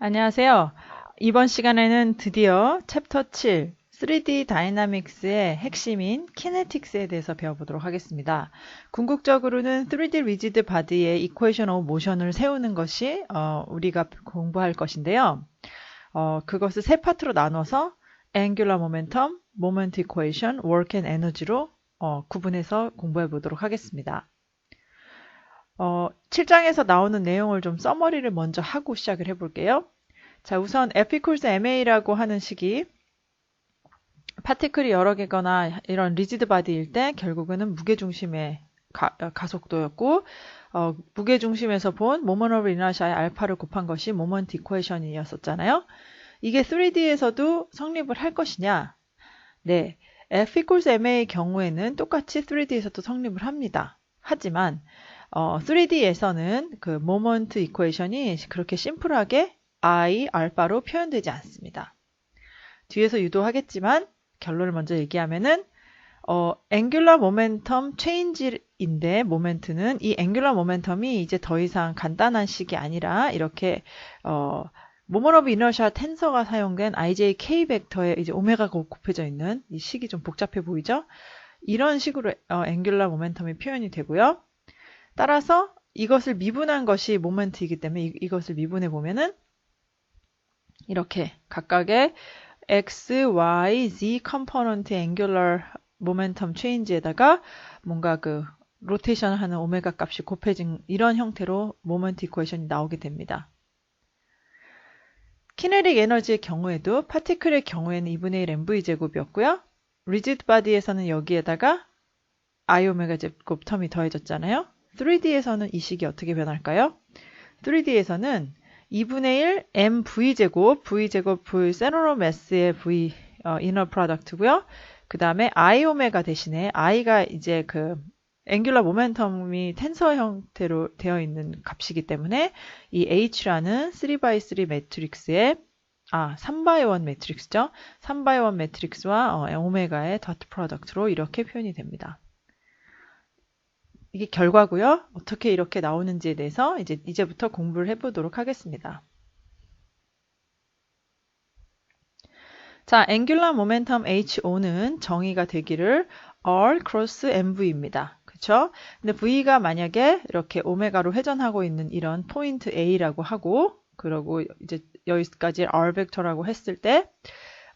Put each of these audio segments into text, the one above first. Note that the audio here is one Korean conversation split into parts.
안녕하세요. 이번 시간에는 드디어 챕터 7, 3D 다이나믹스의 핵심인 키네틱스에 대해서 배워보도록 하겠습니다. 궁극적으로는 3D 리지드 바디의 이퀘이션 오브 모션을 세우는 것이 우리가 공부할 것인데요. 그것을 세 파트로 나눠서 Angular Momentum, Moment Equation, Work and Energy로 구분해서 공부해 보도록 하겠습니다. 7장에서 나오는 내용을 좀 서머리를 먼저 하고 시작을 해볼게요. 자, 우선 F equals MA라고 하는 식이 파티클이 여러 개거나 이런 리지드 바디일 때 결국은 무게중심의 가속도였고 무게중심에서 본 모먼트 오브 이너시아의 알파를 곱한 것이 모먼트 이퀘이션이었었잖아요. 이게 3D에서도 성립을 할 것이냐? 네, F equals MA의 경우에는 똑같이 3D에서도 성립을 합니다. 하지만 3D에서는 그 모먼트 이퀘이션이 그렇게 심플하게 I, 알파로 표현되지 않습니다. 뒤에서 유도하겠지만 결론을 먼저 얘기하면은 앵귤러 모멘텀 체인지인데 모멘트는 이 앵귤러 모멘텀이 이제 더 이상 간단한 식이 아니라 이렇게 모먼트 오브 이너시아 텐서가 사용된 IJK 벡터에 이제 오메가가 곱해져 있는 이 식이 좀 복잡해 보이죠? 이런 식으로 앵귤러 모멘텀이 표현이 되고요. 따라서 이것을 미분한 것이 모멘트이기 때문에 이것을 미분해 보면은 이렇게 각각의 x, y, z 컴포넌트 앵귤러 모멘텀 체인지에다가 뭔가 그 로테이션 하는 오메가 값이 곱해진 이런 형태로 모멘트 이퀘이션이 나오게 됩니다. 키네틱 에너지의 경우에도 파티클의 경우에는 2분의 1 mv 제곱이었고요. 리지드 바디에서는 여기에다가 i 오메가 제곱 텀이 더해졌잖아요. 3D에서는 이 식이 어떻게 변할까요? 3D에서는 2분의 1 mv제곱, v제곱 v 세로로 매스의 v 이너 프로덕트고요. 그 다음에 i 오메가 대신에 i가 이제 그 앵귤러 모멘텀이 텐서 형태로 되어 있는 값이기 때문에 이 h라는 3x3 매트릭스의 3x1 매트릭스죠. 3x1 매트릭스와 오메가의 더트 프로덕트로 이렇게 표현이 됩니다. 이게 결과고요. 어떻게 이렇게 나오는지에 대해서 이제부터 공부를 해보도록 하겠습니다. 자, 앵귤러 모멘텀 HO는 정의가 되기를 R 크로스 MV입니다. 그쵸? 근데 V가 만약에 이렇게 오메가로 회전하고 있는 이런 포인트 A라고 하고, 그러고 이제 여기까지 R 벡터라고 했을 때,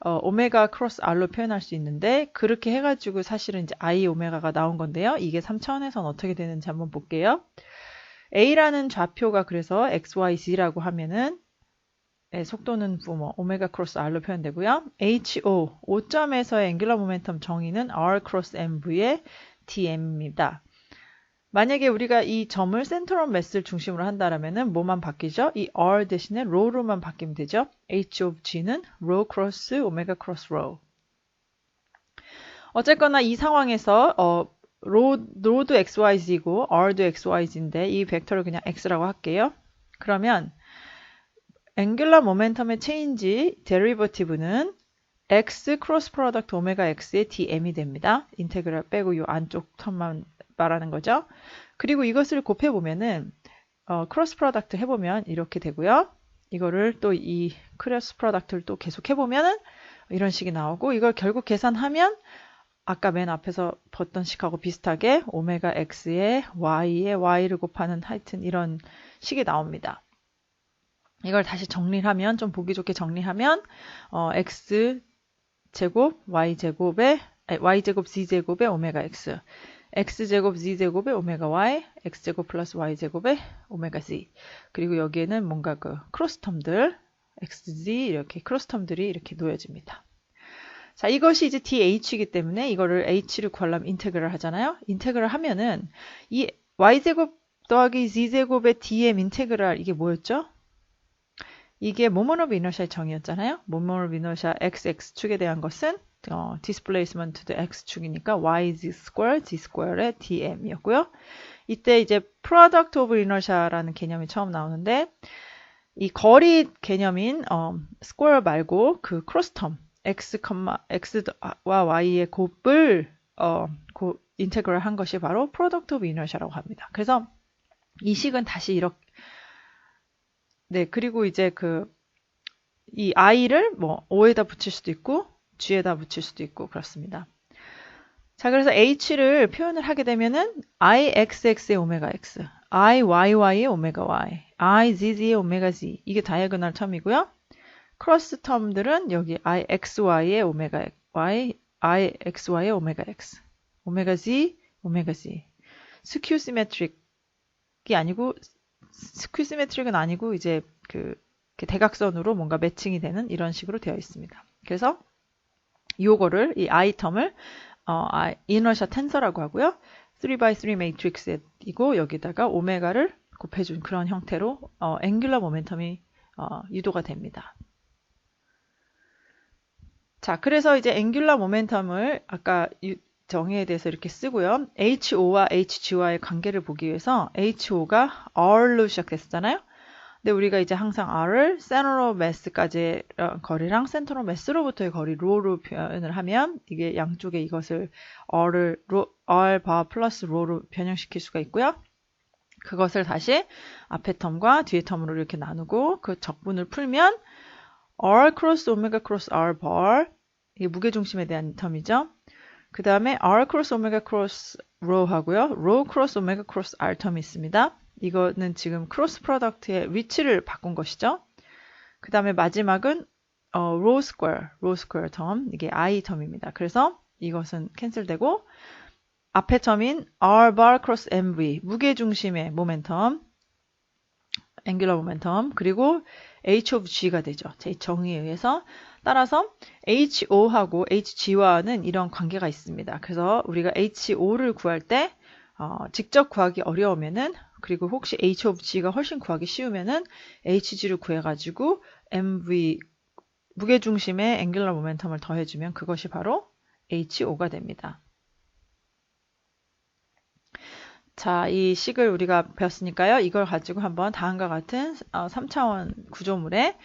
오메가 크로스 R로 표현할 수 있는데 그렇게 해가지고 사실은 이제 I 오메가가 나온 건데요. 이게 3차원에서는 어떻게 되는지 한번 볼게요. A라는 좌표가 그래서 XYZ라고 하면은 속도는 오메가 크로스 R로 표현되고요. HO, 5점에서의 앵귤러 모멘텀 정의는 R 크로스 MV의 DM입니다. 만약에 우리가 이 점을 센터 오브 매스를 중심으로 한다라면은 뭐만 바뀌죠? 이 R 대신에 row로만 바뀌면 되죠. H of G는 row 크로스 오메가 크로스 row. 어쨌거나 이 상황에서 row도 XYZ고 R도 XYZ인데 이 벡터를 그냥 X라고 할게요. 그러면 앵귤러 모멘텀의 체인지 데리버티브는 X 크로스 프로덕트 오메가 X의 DM이 됩니다. 인테그랄 빼고 이 안쪽 텀만 말하는 거죠. 그리고 이것을 곱해보면은 크로스 프로덕트 해보면 이렇게 되고요. 이거를 또 이 크로스 프로덕트를 또 계속 해보면은 이런 식이 나오고 이걸 결국 계산하면 아까 맨 앞에서 봤던 식하고 비슷하게 오메가 X의 Y를 곱하는 하여튼 이런 식이 나옵니다. 이걸 다시 정리를 하면 좀 보기 좋게 정리하면 X 제곱 Y제곱의 Y제곱 Z제곱의 오메가 X X제곱 Z제곱의 오메가 Y, X제곱 플러스 Y제곱의 오메가 Z. 그리고 여기에는 뭔가 그 크로스 텀들, XZ 이렇게 크로스 텀들이 이렇게 놓여집니다. 자, 이것이 이제 DH이기 때문에 이거를 H를 구하려면 인테그럴 하잖아요. 인테그럴 하면은 이 Y제곱 더하기 Z제곱의 DM 인테그럴 이게 뭐였죠? 이게 모먼트 오브 이너시아의 정의였잖아요. 모먼트 오브 이너시아 XX축에 대한 것은 displacement to the x축이니까 yz square, z square의 dm이었고요. 이때 이제 product of inertia라는 개념이 처음 나오는데 이 거리 개념인 square 말고 그 크로스 텀 x와 y의 곱을 인테그럴 한 것이 바로 product of inertia라고 합니다. 그래서 이 식은 다시 이렇게 그리고 이제 그 이 i를 뭐 o에다 붙일 수도 있고 g에다 붙일 수도 있고 그렇습니다. 자, 그래서 h를 표현을 하게 되면은 ixx의 오메가 x, iyy의 오메가 y, izz의 오메가 z 이게 다이어고널 텀이고요. 크로스 텀들은 여기 ixy의 오메가 y, ixy의 오메가 x, 오메가 z, 오메가 z. 스큐 시메트릭이 아니고 스큐 시메트릭은 아니고 이제 그 대각선으로 뭔가 매칭이 되는 이런 식으로 되어 있습니다. 그래서 요거를 이 i텀을 이너셜 텐서라고 하고요. 3x3 매트릭스이고 여기다가 오메가를 곱해준 그런 형태로 앵귤러 모멘텀이 유도가 됩니다. 자, 그래서 이제 앵귤러 모멘텀을 아까 정의에 대해서 이렇게 쓰고요. HO와 HG와의 관계를 보기 위해서 HO가 R로 시작됐었잖아요. 근데 우리가 이제 항상 R을 센터로 매스까지의 거리랑 센터로 매스로부터의 거리 로로 표현을 하면 이게 양쪽에 이것을 R 바 플러스 로로 변형시킬 수가 있고요. 그것을 다시 앞에 텀과 뒤에 텀으로 이렇게 나누고 그 적분을 풀면 R 크로스 오메가 크로스 R bar 이게 무게중심에 대한 텀이죠. 그 다음에 R 크로스 오메가 크로스 로 하고요. 로 크로스 오메가 크로스 R 텀이 있습니다. 이거는 지금 크로스 프로덕트의 위치를 바꾼 것이죠. 그 다음에 마지막은 로 스퀘어 텀, 이게 I 텀입니다. 그래서 이것은 캔슬되고 앞에 텀인 R bar 크로스 MV, 무게중심의 모멘텀, 앵귤러 모멘텀, 그리고 H of G가 되죠. 제 정의에 의해서. 따라서 HO하고 HG와는 이런 관계가 있습니다. 그래서 우리가 HO를 구할 때 직접 구하기 어려우면은 그리고 혹시 H of G가 훨씬 구하기 쉬우면은 HG를 구해가지고 MV 무게중심의 앵귤러 모멘텀을 더해주면 그것이 바로 HO가 됩니다. 자, 이 식을 우리가 배웠으니까요. 이걸 가지고 한번 다음과 같은 3차원 구조물의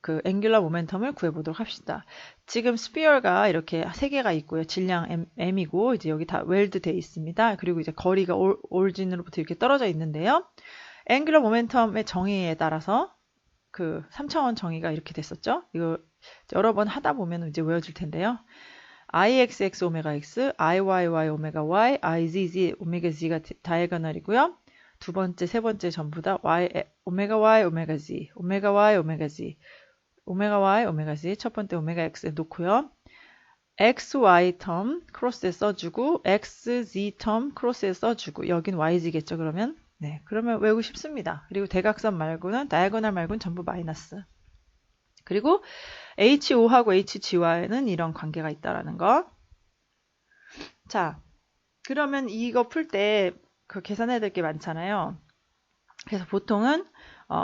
그 앵귤러 모멘텀을 구해보도록 합시다. 지금 스피어가 이렇게 3개가 있고요. 질량 m이고 이제 여기 다 웰드 돼 있습니다. 그리고 이제 거리가 오리진으로부터 이렇게 떨어져 있는데요. 앵귤러 모멘텀의 정의에 따라서 그 3차원 정의가 이렇게 됐었죠. 이거 여러 번 하다 보면 이제 외워질 텐데요. ixx 오메가 x, iyy 오메가 y, izz 오메가 z가 다이어고널이고요. 두 번째, 세 번째 전부 다 오메가 y 오메가 z, 오메가 y 오메가 z, 오메가 y 오메가 z 첫 번째 오메가 x에 놓고요. xy 텀 크로스에 써주고 xz 텀 크로스에 써주고 여긴 yz겠죠. 그러면 네, 그러면 외우고 싶습니다. 그리고 대각선 말고는 다이아고널 말고는 전부 마이너스. 그리고 HO하고 HG와는 이런 관계가 있다라는 거. 자, 그러면 이거 풀 때 그 계산해야 될 게 많잖아요. 그래서 보통은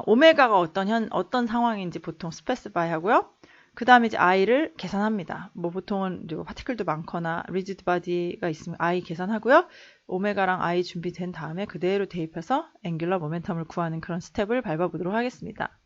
오메가가 어떤 상황인지 보통 스페시파이 하고요. 그 다음에 이제 i를 계산합니다. 뭐 보통은 파티클도 많거나 리지드 바디가 있으면 i 계산하고요. 오메가랑 i 준비된 다음에 그대로 대입해서 앵귤러 모멘텀을 구하는 그런 스텝을 밟아보도록 하겠습니다.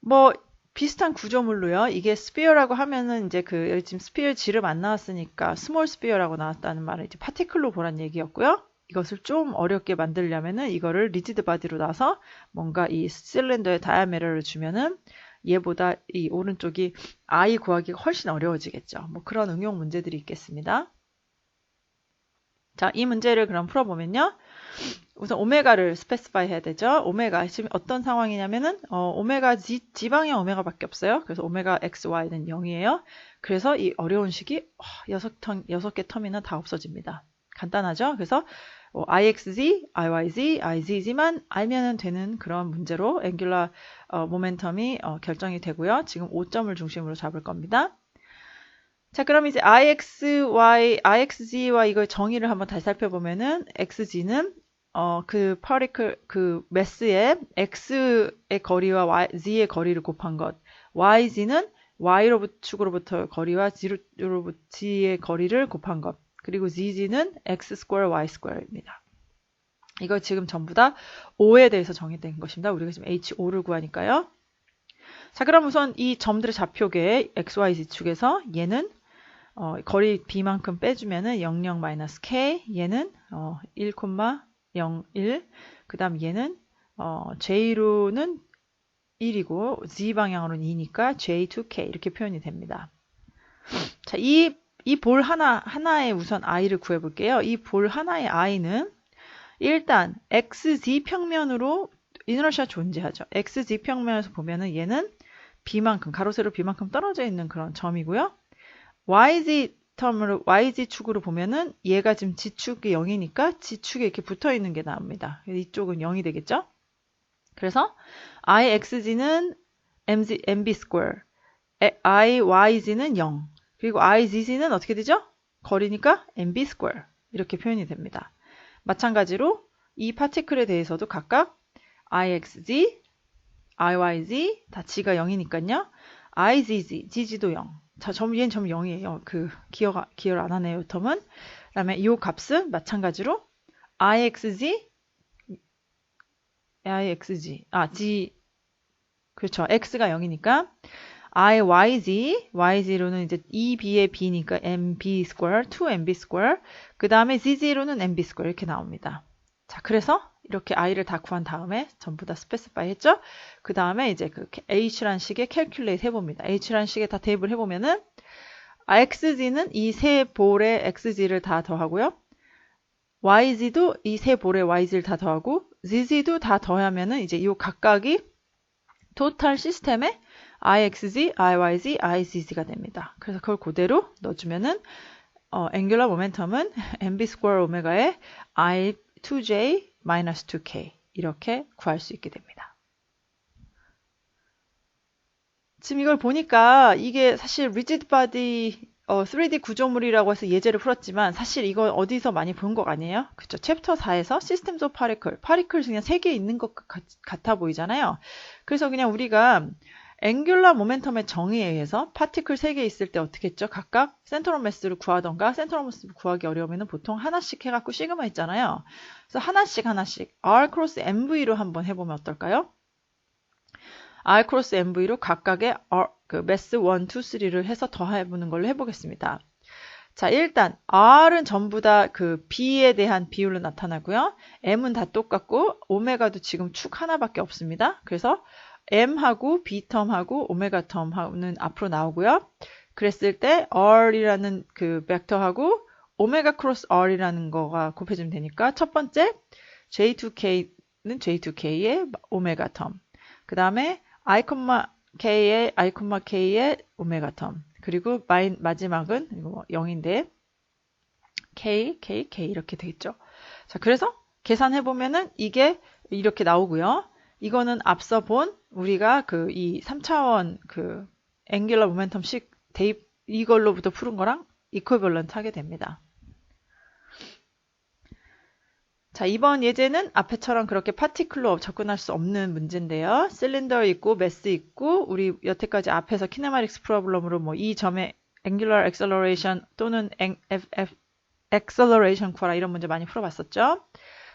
뭐 비슷한 구조물로요. 이게 스피어라고 하면은 이제 여기 지금 스피어 지름 안 나왔으니까 스몰 스피어라고 나왔다는 말은 이제 파티클로 보란 얘기였고요. 이것을 좀 어렵게 만들려면은 이거를 리지드 바디로 놔서 뭔가 이 실린더의 다이아메터를 주면은 얘보다 이 오른쪽이 i 구하기가 훨씬 어려워지겠죠. 뭐 그런 응용 문제들이 있겠습니다. 자, 이 문제를 그럼 풀어보면요. 우선 오메가를 스페시파이 해야 되죠. 오메가 지금 어떤 상황이냐면은 오메가 G 방향 오메가밖에 없어요. 그래서 오메가 XY는 0이에요. 그래서 이 어려운 식이 6개 텀이나 다 없어집니다. 간단하죠? 그래서 IXZ, IYZ, IZZ만 알면 되는 그런 문제로 앵귤러 모멘텀이 결정이 되고요. 지금 5점을 중심으로 잡을 겁니다. 자, 그럼 이제 IXZ와 이걸 정의를 한번 다시 살펴보면은 XG는 그 매스의 X의 거리와 Z의 거리를 곱한 것. YZ는 Y축으로부터 거리와 Z의 거리를 곱한 것. 그리고 ZZ는 X 스퀘어 Y 스퀘어입니다. 이거 지금 전부 다 O에 대해서 정의된 것입니다. 우리가 지금 HO를 구하니까요. 자, 그럼 우선 이 점들의 좌표계 XYZ축에서 얘는 거리 B만큼 빼주면은 00-K, 얘는 1,01, 그 다음 얘는 J로는 1이고 z 방향으로는 2니까 j2k 이렇게 표현이 됩니다. 자, 이 볼 하나에 우선 i를 구해볼게요. 이 볼 하나의 i는 일단 xz 평면으로 이너셜 존재하죠. xz 평면에서 보면은 얘는 b만큼 가로 세로 b만큼 떨어져 있는 그런 점이고요. yz 축으로 보면은 얘가 지금 g축이 0이니까 g축에 이렇게 붙어 있는 게 나옵니다. 이쪽은 0이 되겠죠? 그래서 ixg는 mb square, iyz는 0, 그리고 iz는 어떻게 되죠? 거리니까 mb square 이렇게 표현이 됩니다. 마찬가지로 이 파티클에 대해서도 각각 ixg, iyz 다 g가 0이니까요. izz, gg도 0. 자, 얘는 점 0이에요. 기억 안 하네요, 텀은. 그 다음에 이 값은 마찬가지로 ixg, g, 그렇죠. x가 0이니까 yz로는 이제 2b의 b니까 mb square, 2mb square, 그 다음에 zz로는 mb square 이렇게 나옵니다. 자, 그래서 이렇게 i를 다 구한 다음에 전부 다 스페시파이 했죠? 그 다음에 이제 그 h란 식의 calculate 해봅니다. h란 식에 다 대입을 해보면은 xg는 이 세 볼의 xg를 다 더하고요. yz도 이 세 볼의 yz를 다 더하고 zz도 다 더하면은 이제 이 각각이 토탈 시스템의 ixg, iyz, izz가 됩니다. 그래서 그걸 그대로 넣어주면은 앵귤러 모멘텀은 mb 스퀘어 오메가의 i2j 마이너스 2k 이렇게 구할 수 있게 됩니다. 지금 이걸 보니까 이게 사실 rigid body 3D 구조물이라고 해서 예제를 풀었지만 사실 이거 어디서 많이 본 거 아니에요? 그쵸? 챕터 4에서 Systems of Particle, Particles 그냥 3개 있는 것 같아 보이잖아요. 그래서 그냥 우리가 앵귤러 모멘텀의 정의에 의해서 파티클 3개 있을 때 어떻게 했죠? 각각 센터 오브 매스를 구하던가 센터 오브 매스 구하기 어려우면 보통 하나씩 해갖고 시그마 있잖아요. 그래서 하나씩 R 크로스 MV로 한번 해보면 어떨까요? R 크로스 MV로 각각의 매스 1, 2, 3를 해서 더해보는 걸로 해보겠습니다. 자, 일단 R은 전부 다 그 B에 대한 비율로 나타나고요. M은 다 똑같고 오메가도 지금 축 하나밖에 없습니다. 그래서 M하고 B텀하고 오메가 텀은 앞으로 나오고요. 그랬을 때 R이라는 그 벡터하고 오메가 크로스 R이라는 거가 곱해지면 되니까 첫 번째 J2K는 J2K의 오메가 텀. 그 다음에 I,K의 오메가 텀. 그리고 마지막은 이거 0인데 K 이렇게 되겠죠. 자, 그래서 계산해보면은 이게 이렇게 나오고요. 이거는 앞서 본 우리가 이 3차원 앵귤러 모멘텀식 대입 이걸로부터 푸른 거랑 이퀄벌런트 하게 됩니다. 자, 이번 예제는 앞에처럼 그렇게 파티클로 접근할 수 없는 문제인데요. 실린더 있고 매스 있고 우리 여태까지 앞에서 키네마틱스 프로블럼으로 뭐 이 점의 앵귤러 액셀러레이션 또는 액셀러레이션 구하라 이런 문제 많이 풀어봤었죠.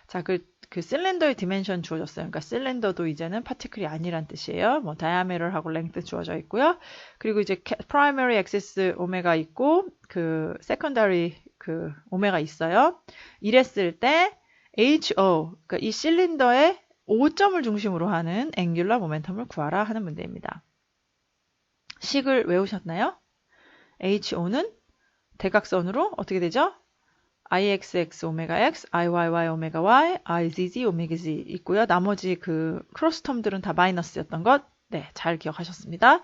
자, 그 실린더의 디멘션 주어졌어요. 그러니까 실린더도 이제는 파티클이 아니란 뜻이에요. 뭐 다이아미터하고 랭스 주어져 있고요. 그리고 이제 프라이머리 액시스 오메가 있고 그 세컨더리 그 오메가 있어요. 이랬을 때 HO, 그러니까 이 실린더의 O점을 중심으로 하는 앵귤러 모멘텀을 구하라 하는 문제입니다. 식을 외우셨나요? HO는 대각선으로 어떻게 되죠? IXX 오메가 X, IYY 오메가 Y, IZZ 오메가 Z 있고요. 나머지 그 크로스 텀들은 다 마이너스였던 것, 네, 잘 기억하셨습니다.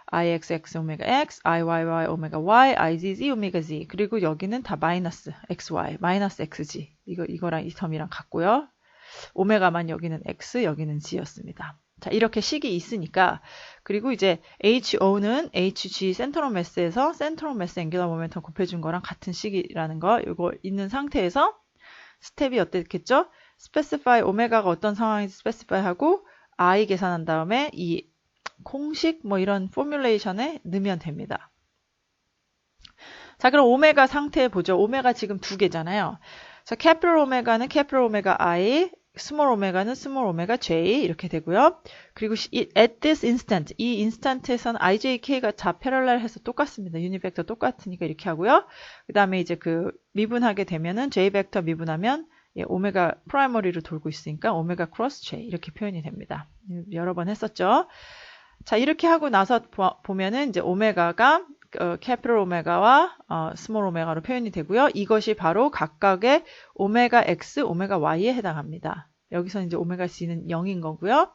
IXX 오메가 X, IYY 오메가 Y, IZZ 오메가 Z 그리고 여기는 다 마이너스 XY, 마이너스 XG 이거랑 이 텀이랑 같고요. 오메가만 여기는 X, 여기는 G였습니다. 자, 이렇게 식이 있으니까 그리고 이제 HO는 HG 센터 오브 매스에서 센터 오브 매스 앵귤러 모멘텀 곱해준 거랑 같은 식이라는 거 이거 있는 상태에서 스텝이 어땠겠죠? 스페시파이 오메가가 어떤 상황인지 스페시파이 하고 I 계산한 다음에 이 공식 뭐 이런 포뮬레이션에 넣으면 됩니다. 자, 그럼 오메가 상태 보죠. 오메가 지금 두 개잖아요. 자, 캐피럴 오메가는 캐피럴 오메가 I, 스몰 오메가는 스몰 오메가 J 이렇게 되고요. 그리고 at this instant, 이 인스턴트에서는 IJK가 다 패럴렐해서 똑같습니다. 유닛 벡터 똑같으니까 이렇게 하고요. 그 다음에 이제 그 미분하게 되면은 J 벡터 미분하면 예, 오메가 프라이머리로 돌고 있으니까 오메가 크로스 J 이렇게 표현이 됩니다. 여러 번 했었죠. 자, 이렇게 하고 나서 보면은 이제 오메가가 캐피털 오메가와 스몰 오메가로 표현이 되고요. 이것이 바로 각각의 오메가 X, 오메가 Y에 해당합니다. 여기서 이제 오메가 C는 0인 거고요.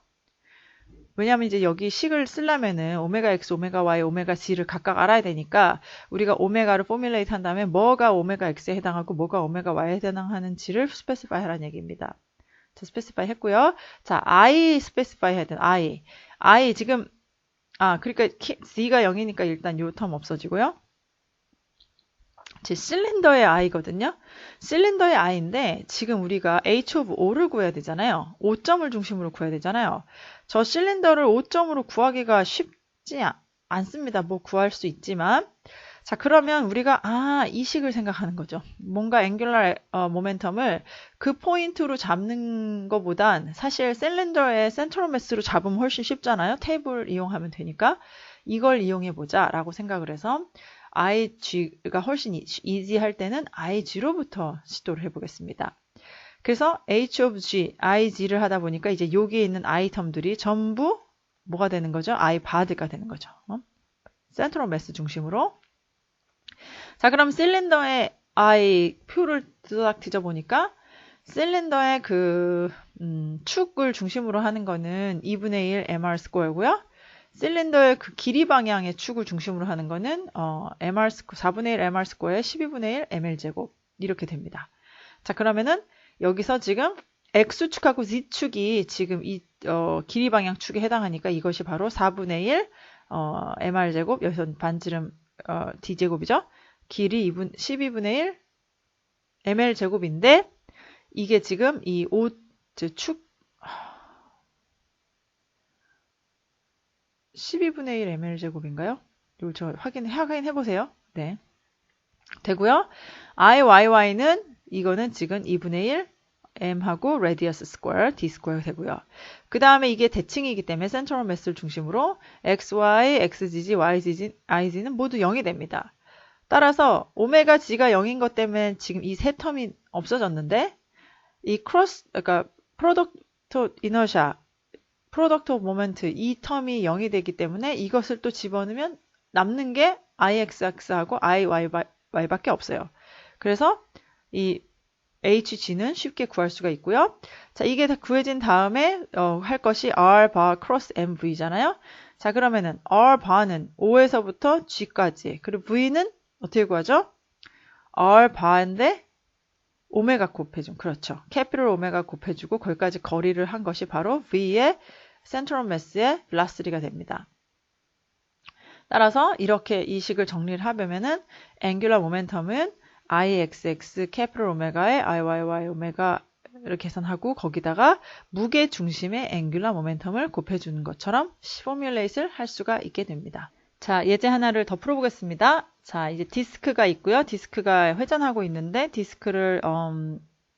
왜냐하면 이제 여기 식을 쓰려면은 오메가 X, 오메가 Y, 오메가 C를 각각 알아야 되니까 우리가 오메가를 포뮬레이트 한 다음에 뭐가 오메가 X에 해당하고 뭐가 오메가 Y에 해당하는지를 스페시파이 하라는 얘기입니다. 자, 스페시파이 했고요. 자, I 스페시파이 해야 되는 I 지금 그러니까 C가 0이니까 일단 요 텀 없어지고요. 제 실린더의 I거든요. 실린더의 I인데 지금 우리가 H of O를 구해야 되잖아요. 5점을 중심으로 구해야 되잖아요. 저 실린더를 5점으로 구하기가 쉽지 않습니다. 뭐 구할 수 있지만 자 그러면 우리가 이 식을 생각하는 거죠. 뭔가 앵귤러 모멘텀을 그 포인트로 잡는 것보단 사실 실린더의 센트럴 매스로 잡으면 훨씬 쉽잖아요. 테이블 이용하면 되니까 이걸 이용해 보자 라고 생각을 해서 IG가 훨씬 easy 할 때는 IG로부터 시도를 해보겠습니다. 그래서 H of G, IG를 하다 보니까 이제 여기에 있는 아이템들이 전부 뭐가 되는 거죠? iPad가 되는 거죠. 센트럴 매스 중심으로. 자, 그럼 실린더의 I 표를 뚜닥 뒤져보니까 실린더의 그 축을 중심으로 하는 거는 2분의 1 MR 스퀘어고요. 실린더의 그 길이 방향의 축을 중심으로 하는 거는 MR 스퀘어, 4분의 1 MR 스퀘어에 12분의 1 ML 제곱 이렇게 됩니다. 자, 그러면은 여기서 지금 X축하고 Z축이 지금 이 길이 방향 축에 해당하니까 이것이 바로 4분의 1 MR 제곱, 여기서 반지름 D 제곱이죠. 길이 12분의 1 ML 제곱인데 이게 지금 이 축 12분의 1 ML 제곱인가요? 이걸 저 확인해 보세요. 네. 되고요. IYY는 이거는 지금 2분의 1 M하고 radius square, D square 되고요. 그 다음에 이게 대칭이기 때문에 센트럴 매스를 중심으로 XY, XGG, YGG, IG는 모두 0이 됩니다. 따라서 오메가 G가 0인 것 때문에 지금 이 세 텀이 없어졌는데 이 그러니까 프로덕트 이너샤, 프로덕트 오브 모멘트 이 텀이 0이 되기 때문에 이것을 또 집어넣으면 남는 게 IXX하고 IYY밖에 없어요. 그래서 이 HG는 쉽게 구할 수가 있고요. 자, 이게 다 구해진 다음에 할 것이 R bar cross MV잖아요. 자, 그러면은 R bar는 O에서부터 G까지, 그리고 V는 어떻게 구하죠? R bar인데 오메가 곱해줌. 그렇죠. 캐피털 오메가 곱해주고 거기까지 거리를 한 것이 바로 V의 센트럴 매스의 velocity가 됩니다. 따라서 이렇게 이 식을 정리를 하면은 앵귤러 모멘텀은 IXX 캐피털 오메가에 IYY 오메가를 계산하고 거기다가 무게 중심의 앵귤러 모멘텀을 곱해주는 것처럼 포뮬레이트를 할 수가 있게 됩니다. 자, 예제 하나를 더 풀어보겠습니다. 자, 이제 디스크가 있고요. 디스크가 회전하고 있는데 디스크를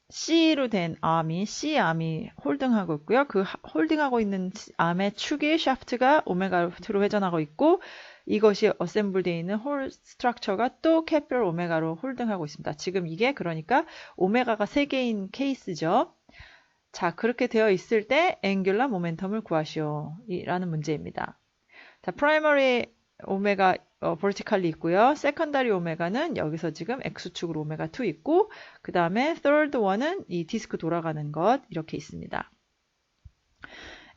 C로 된 암이 C암이 홀딩하고 있고요. 그 홀딩하고 있는 암의 축이 샤프트가 오메가2로 회전하고 있고 이것이 어셈블되어 있는 홀 스트럭처가 또 캐피털 오메가로 홀딩하고 있습니다. 지금 이게 그러니까 오메가가 3개인 케이스죠. 자, 그렇게 되어 있을 때 앵귤러 모멘텀을 구하시오 라는 문제입니다. 자, 프라이머리 오메가 vertically 있고요. 세컨다리 오메가는 여기서 지금 X축으로 오메가2 있고 그 다음에 third one은 이 디스크 돌아가는 것 이렇게 있습니다.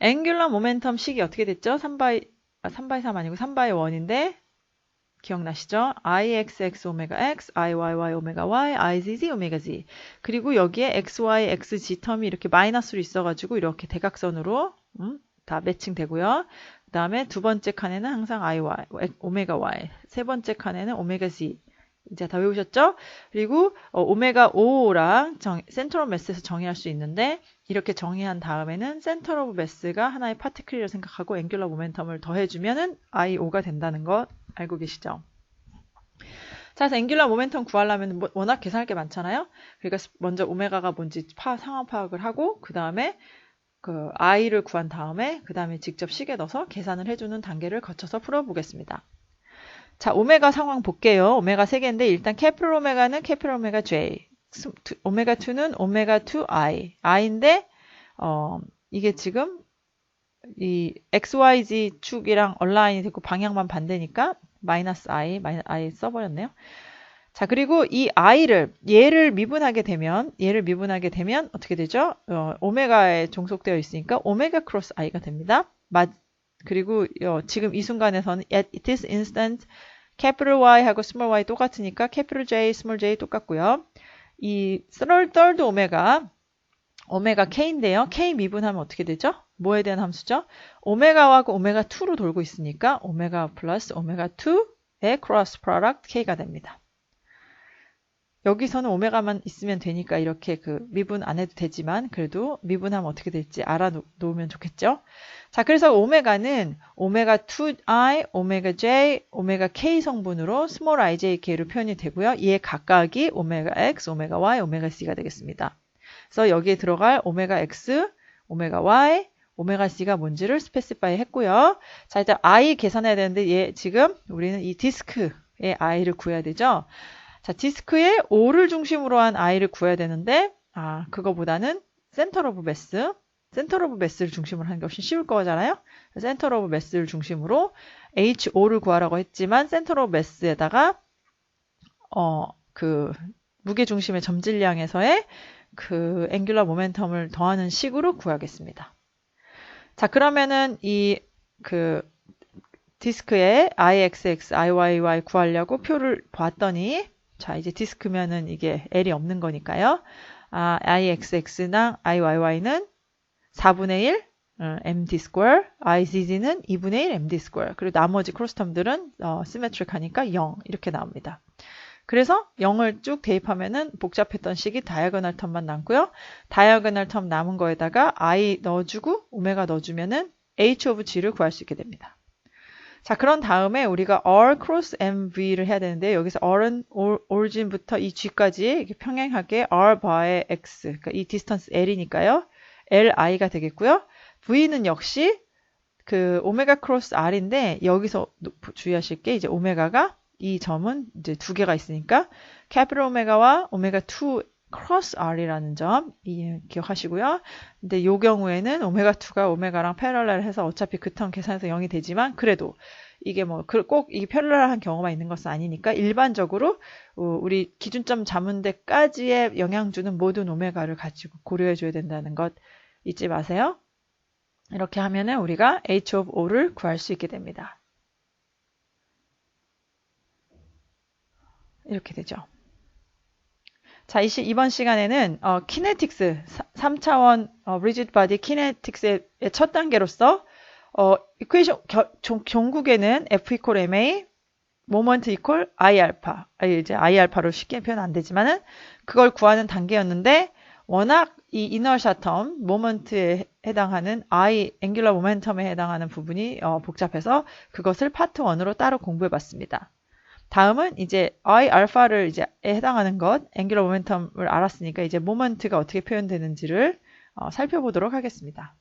앵귤러 모멘텀 식이 어떻게 됐죠? 3x 3 아니고 3x 1인데 기억나시죠? IXX 오메가 X, IYY 오메가 Y, IZZ 오메가 Z 그리고 여기에 XY, XG 텀이 이렇게 마이너스로 있어가지고 이렇게 대각선으로 다 매칭되고요. 그 다음에 두 번째 칸에는 항상 IY, 오메가 Y, 세 번째 칸에는 오메가 Z 이제 다 외우셨죠? 그리고 오메가 5랑 센터 오브 매스에서 정의할 수 있는데 이렇게 정의한 다음에는 센터 오브 매스가 하나의 파티클이라고 생각하고 앵귤러 모멘텀을 더해주면은 I5가 된다는 거 알고 계시죠? 자, 그래서 앵귤러 모멘텀 구하려면 워낙 계산할 게 많잖아요. 그러니까 먼저 오메가가 뭔지 상황 파악을 하고 그 다음에 그 I를 구한 다음에 그 다음에 직접 식에 넣어서 계산을 해주는 단계를 거쳐서 풀어보겠습니다. 자, 오메가 상황 볼게요. 오메가 3개인데 일단 캐피털 오메가는 캐피털 오메가 J. 오메가 2는 오메가 2i. i인데, 이게 지금 이 XYZ 축이랑 얼라인이 됐고 방향만 반대니까 마이너스 i 써버렸네요. 자, 그리고 이 얘를 미분하게 되면 어떻게 되죠? 오메가에 종속되어 있으니까 오메가 크로스 i가 됩니다. 그리고 지금 이 순간에서는 at this instant capital Y하고 small y 똑같으니까 capital J, small j 똑같고요. 이 third 오메가 K인데요. K 미분하면 어떻게 되죠? 뭐에 대한 함수죠? 오메가하고 오메가 2로 돌고 있으니까 오메가 플러스 오메가 2의 크로스 프로덕트 K가 됩니다. 여기서는 오메가만 있으면 되니까 이렇게 미분 안 해도 되지만 그래도 미분하면 어떻게 될지 알아놓으면 좋겠죠? 자, 그래서 오메가는 오메가 2i, 오메가 j, 오메가 k 성분으로 스몰 ijk로 표현이 되고요. 이에 각각이 오메가 x, 오메가 y, 오메가 c가 되겠습니다. 그래서 여기에 들어갈 오메가 x, 오메가 y, 오메가 c가 뭔지를 스페시파이 했고요. 자, 일단 i 계산해야 되는데 지금 우리는 이 디스크의 i를 구해야 되죠? 자, 디스크의 O를 중심으로 한 i를 구해야 되는데, 그거보다는 센터 오브 매스를 중심으로 하는 게 훨씬 쉬울 거잖아요? 센터 오브 매스를 중심으로 HO를 구하라고 했지만, 센터 오브 매스에다가, 무게 중심의 점질량에서의 앵귤러 모멘텀을 더하는 식으로 구하겠습니다. 자, 그러면은 디스크의 IXX, IYY 구하려고 표를 봤더니, 자, 이제 디스크면은 이게 L이 없는 거니까요. IXX나 IYY는 4분의 1 MD 스퀘어, IZZ는 2분의 1 MD 스퀘어. 그리고 나머지 크로스텀들은 시메트릭하니까 0 이렇게 나옵니다. 그래서 0을 쭉 대입하면은 복잡했던 식이 다이아고널 텀만 남고요. 다이아고널 텀 남은 거에다가 I 넣어주고 오메가 넣어주면은 H of G를 구할 수 있게 됩니다. 자, 그런 다음에 우리가 R cross MV를 해야 되는데 여기서 R은 origin부터 이 G까지 이렇게 평행하게 R 바의 X, 그러니까 이 디스턴스 L이니까요. LI가 되겠고요. V는 역시 오메가 크로스 R인데 여기서 주의하실 게 이제 오메가가 이 점은 이제 두 개가 있으니까 캐피털 오메가와 오메가 2 크로스 R이라는 점 기억하시고요. 근데 이 경우에는 오메가 2가 오메가랑 패럴렐 해서 어차피 그 텀 계산해서 0이 되지만 그래도 이게 꼭 이게 패럴렐한 경우만 있는 것은 아니니까 일반적으로 우리 기준점 잡은 데까지의 영향 주는 모든 오메가를 가지고 고려해 줘야 된다는 것 잊지 마세요. 이렇게 하면은 우리가 H of O를 구할 수 있게 됩니다. 이렇게 되죠. 자, 이번 시간에는 키네틱스 3차원 리지드 바디 키네틱스의 첫 단계로서 이퀘이션 종국에는 F 이퀄 MA, 모먼트 이퀄 I 알파. 이제 I 알파로 쉽게 표현 안 되지만은 그걸 구하는 단계였는데 워낙 이 이너샤 텀, 모먼트에 해당하는 I 앵귤러 모멘텀에 해당하는 부분이 복잡해서 그것을 파트 1으로 따로 공부해 봤습니다. 다음은 이제 I 알파를 이제 해당하는 것, 앵귤러 모멘텀을 알았으니까 이제 모먼트가 어떻게 표현되는지를 살펴보도록 하겠습니다.